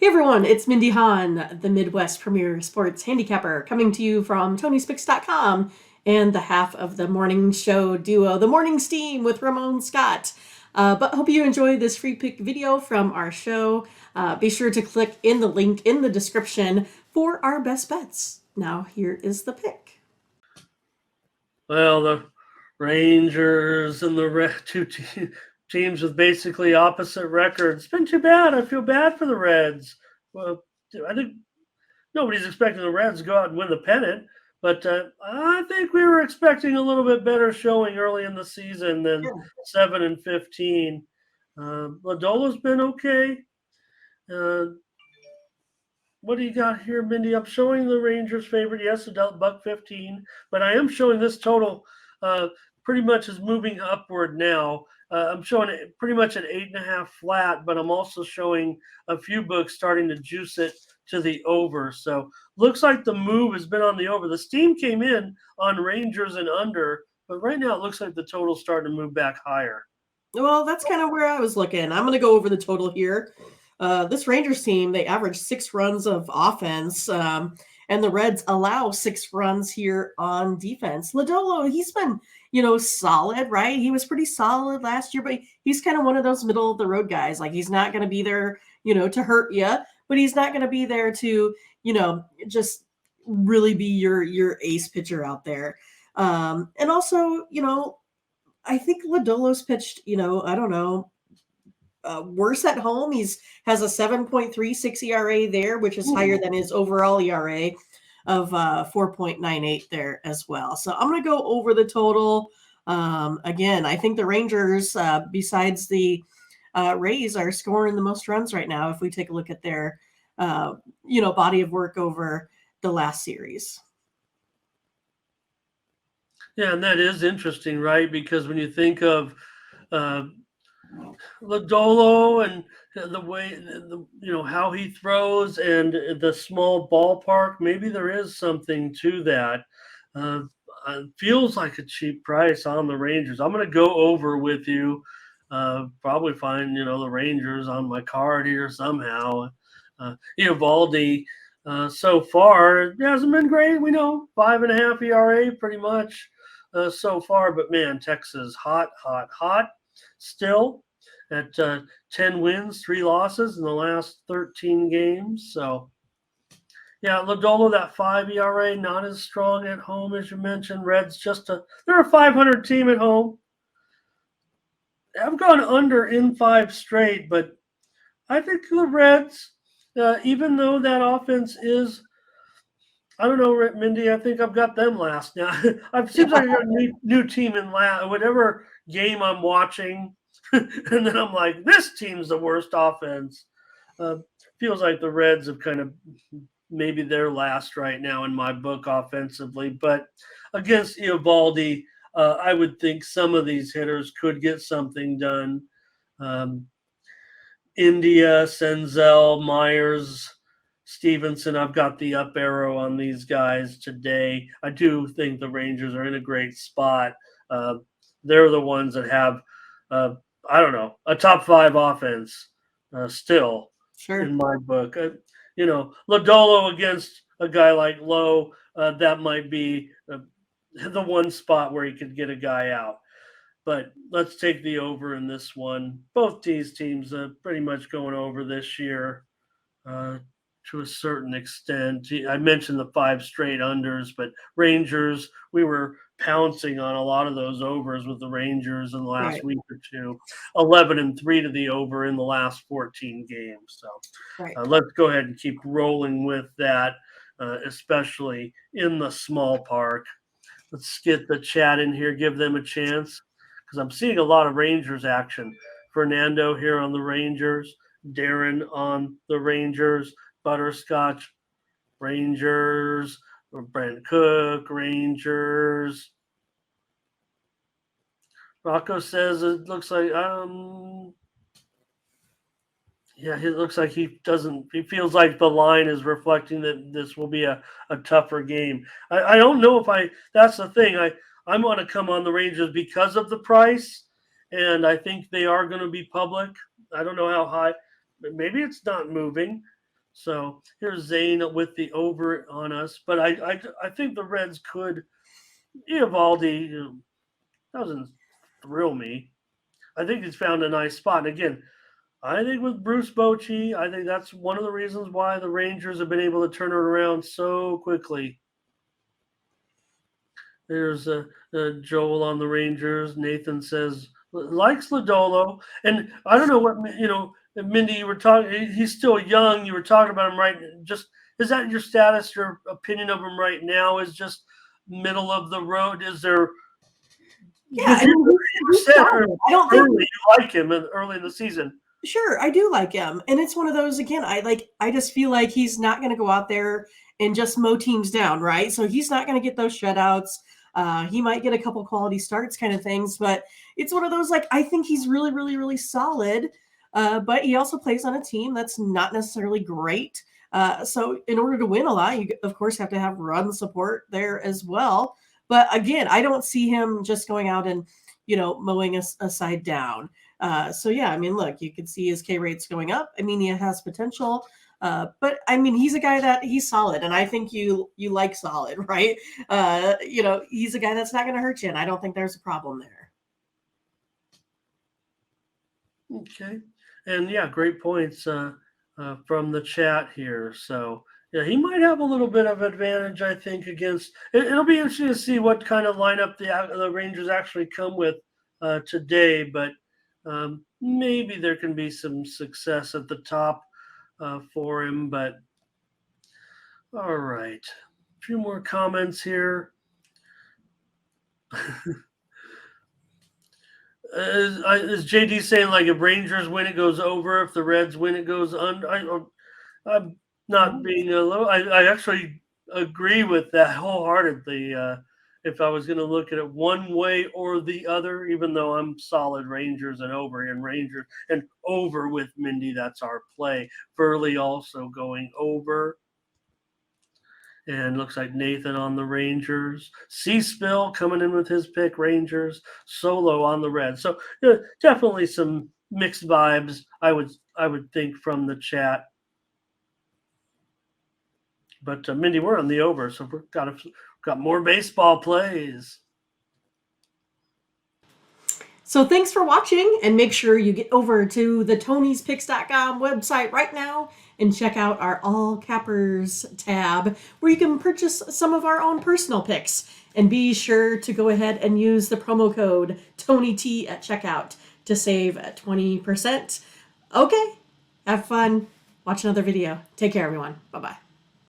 Hey everyone, it's Mindy Hahn, the Midwest premier sports handicapper, coming to you from TonySpix.com and the half of the morning show duo, The Morning Steam with Ramon Scott. But hope you enjoy this free pick video from our show. Be sure to click in the link in the description for our best bets. Now here is the pick. Well, the Rangers and the teams with basically opposite records. It's been too bad. I feel bad for the Reds. Well, I think nobody's expecting the Reds to go out and win the pennant, but I think we were expecting a little bit better showing early in the season than 7-15. Lodolo's been okay. What do you got here, Mindy? I'm showing the Rangers favorite. Yes, $1.15, but I am showing this total pretty much is moving upward now. I'm showing it pretty much at 8.5 flat, but I'm also showing a few books starting to juice it to the over. So looks like the move has been on the over. The steam came in on Rangers and under, but right now it looks like the total's starting to move back higher. Well, that's kind of where I was looking. I'm going to go over the total here. This Rangers team, they average 6 runs of offense, and the Reds allow 6 runs here on defense. Lodolo, he's been, solid, right? He was pretty solid last year, but he's kind of one of those middle of the road guys. Like he's not going to be there, to hurt you, but he's not going to be there to, just really be your ace pitcher out there. And also, I think Lodolo's pitched, I don't know, worse at home. Has a 7.36 ERA there, which is higher than his overall ERA of 4.98 there as well. So I'm going to go over the total. Again, I think the Rangers, besides the Rays, are scoring the most runs right now if we take a look at their, body of work over the last series. Yeah, and that is interesting, right? Because when you think of Lodolo and the way how he throws and the small ballpark, maybe there is something to that. Feels like a cheap price on the Rangers. I'm going to go over with you. Probably find the Rangers on my card here somehow. Eovaldi so far it hasn't been great. We know 5.5 ERA pretty much so far, but man, Texas hot still at 10 wins, 3 losses in the last 13 games. So, yeah, Lodolo, that 5 ERA, not as strong at home as you mentioned. Reds they're a 500 team at home. I've gone under in 5 straight, but I think the Reds, even though that offense is, I don't know, Mindy. I think I've got them last now. It seems like I got a new team in last. Whatever game I'm watching, and then I'm like, this team's the worst offense. Feels like the Reds have kind of maybe they're last right now in my book offensively. But against Eovaldi, I would think some of these hitters could get something done. India, Senzel, Myers, Stevenson, I've got the up arrow on these guys today. I do think the Rangers are in a great spot. They're the ones that have, I don't know, a top 5 offense still in my book. Lodolo against a guy like Lowe, that might be the one spot where he could get a guy out. But let's take the over in this one. Both these teams are pretty much going over this year to a certain extent. I mentioned the 5 straight unders, but Rangers, we were pouncing on a lot of those overs with the Rangers in the last week or two. 11-3 to the over in the last 14 games. So let's go ahead and keep rolling with that, especially in the small park. Let's get the chat in here, give them a chance, because I'm seeing a lot of Rangers action. Fernando here on the Rangers, Darren on the Rangers, Butterscotch, Rangers, Brent Cook, Rangers. Rocco says it looks like it looks like he feels like the line is reflecting that this will be a tougher game. I don't know if that's the thing. I want to come on the Rangers because of the price, and I think they are going to be public. I don't know how high, but maybe it's not moving. So here's Zane with the over on us. But I think the Reds could. Eovaldi doesn't thrill me. I think he's found a nice spot. And again, I think with Bruce Bochy, I think that's one of the reasons why the Rangers have been able to turn it around so quickly. There's Joel on the Rangers. Nathan says likes Lodolo, and I don't know what Mindy. You were talking. He's still young. You were talking about him, right? Just is that your status? Your opinion of him right now is just middle of the road. Is there? Yeah, I You mean, said I don't think early you like him early in the season. Sure, I do like him. And it's one of those again, I just feel like he's not going to go out there and just mow teams down, right? So he's not going to get those shutouts. He might get a couple quality starts kind of things, but it's one of those like I think he's really really really solid. But he also plays on a team that's not necessarily great. So in order to win a lot, you of course have to have run support there as well. But again, I don't see him just going out and mowing a side down. So yeah, I mean, look, you can see his K rates going up. I mean, he has potential, but I mean, he's a guy that he's solid, and I think you like solid, right? He's a guy that's not going to hurt you, and I don't think there's a problem there. Okay, and yeah, great points from the chat here. So yeah, he might have a little bit of advantage, I think, against. It'll be interesting to see what kind of lineup the Rangers actually come with today, but. Maybe there can be some success at the top for him, but all right. A few more comments here. Is JD saying like if Rangers win, it goes over? If the Reds win, it goes under? I'm not being a little. I actually agree with that wholeheartedly. If I was going to look at it one way or the other, even though I'm solid Rangers and Rangers and over with Mindy, that's our play. Furley also going over. And looks like Nathan on the Rangers. C-Spill coming in with his pick, Rangers. Solo on the Reds. So definitely some mixed vibes, I would think, from the chat. But Mindy, we're on the over, so we've got more baseball plays. So thanks for watching, and make sure you get over to the Tony'sPicks.com website right now and check out our All Cappers tab where you can purchase some of our own personal picks. And be sure to go ahead and use the promo code TonyT at checkout to save 20%. Okay, have fun. Watch another video. Take care, everyone. Bye-bye.